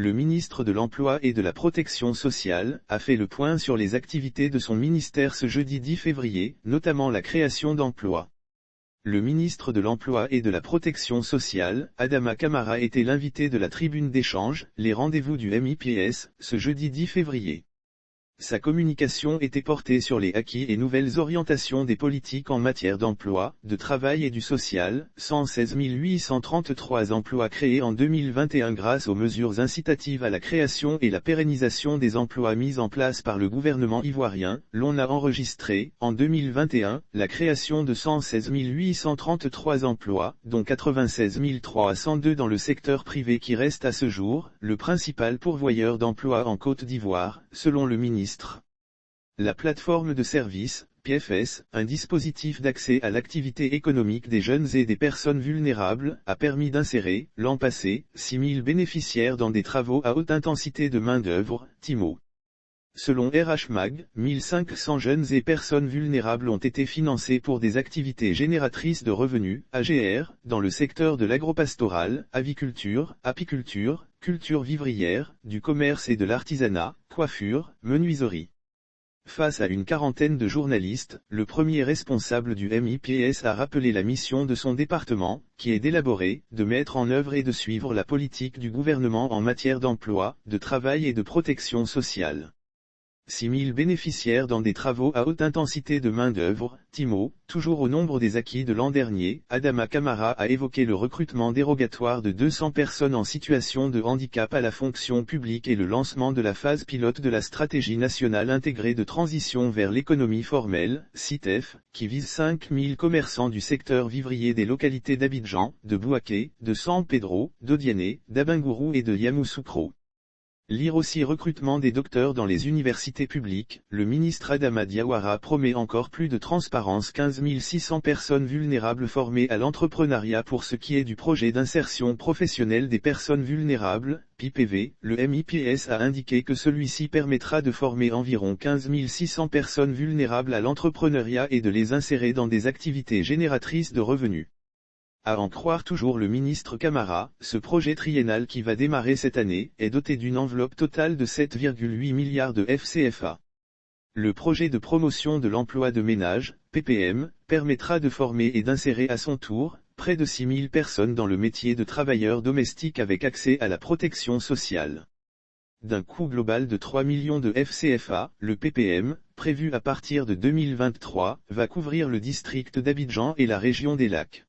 Le ministre de l'Emploi et de la Protection sociale a fait le point sur les activités de son ministère ce jeudi 10 février, notamment la création d'emplois. Le ministre de l'Emploi et de la Protection sociale, Adama Kamara, était l'invité de la tribune d'échange, les rendez-vous du MIPS, ce jeudi 10 février. Sa communication était portée sur les acquis et nouvelles orientations des politiques en matière d'emploi, de travail et du social, 116 833 emplois créés en 2021 grâce aux mesures incitatives à la création et la pérennisation des emplois mises en place par le gouvernement ivoirien. L'on a enregistré, en 2021, la création de 116 833 emplois, dont 96 302 dans le secteur privé qui reste à ce jour, le principal pourvoyeur d'emplois en Côte d'Ivoire, selon le ministre. La plateforme de services, PFS, un dispositif d'accès à l'activité économique des jeunes et des personnes vulnérables, a permis d'insérer, l'an passé, 6 000 bénéficiaires dans des travaux à haute intensité de main-d'œuvre, TIMO. Selon RH Mag, 1500 jeunes et personnes vulnérables ont été financés pour des activités génératrices de revenus, AGR, dans le secteur de l'agropastoral, aviculture, apiculture, culture vivrière, du commerce et de l'artisanat, coiffure, menuiserie. Face à une quarantaine de journalistes, le premier responsable du MIPS a rappelé la mission de son département, qui est d'élaborer, de mettre en œuvre et de suivre la politique du gouvernement en matière d'emploi, de travail et de protection sociale. 6 000 bénéficiaires dans des travaux à haute intensité de main-d'œuvre, TIMO, toujours au nombre des acquis de l'an dernier. Adama Kamara a évoqué le recrutement dérogatoire de 200 personnes en situation de handicap à la fonction publique et le lancement de la phase pilote de la stratégie nationale intégrée de transition vers l'économie formelle, CITEF, qui vise 5 000 commerçants du secteur vivrier des localités d'Abidjan, de Bouaké, de San Pedro, d'Odiané, d'Abengourou et de Yamoussoukro. Lire aussi recrutement des docteurs dans les universités publiques. Le ministre Adama Diawara promet encore plus de transparence. 15 600 personnes vulnérables formées à l'entrepreneuriat pour ce qui est du projet d'insertion professionnelle des personnes vulnérables, PIPV. Le MIPS a indiqué que celui-ci permettra de former environ 15 600 personnes vulnérables à l'entrepreneuriat et de les insérer dans des activités génératrices de revenus. À en croire toujours le ministre Kamara, ce projet triennal qui va démarrer cette année, est doté d'une enveloppe totale de 7,8 milliards de FCFA. Le projet de promotion de l'emploi de ménage, PPM, permettra de former et d'insérer à son tour, près de 6 000 personnes dans le métier de travailleur domestique avec accès à la protection sociale. D'un coût global de 3 millions de FCFA, le PPM, prévu à partir de 2023, va couvrir le district d'Abidjan et la région des Lacs.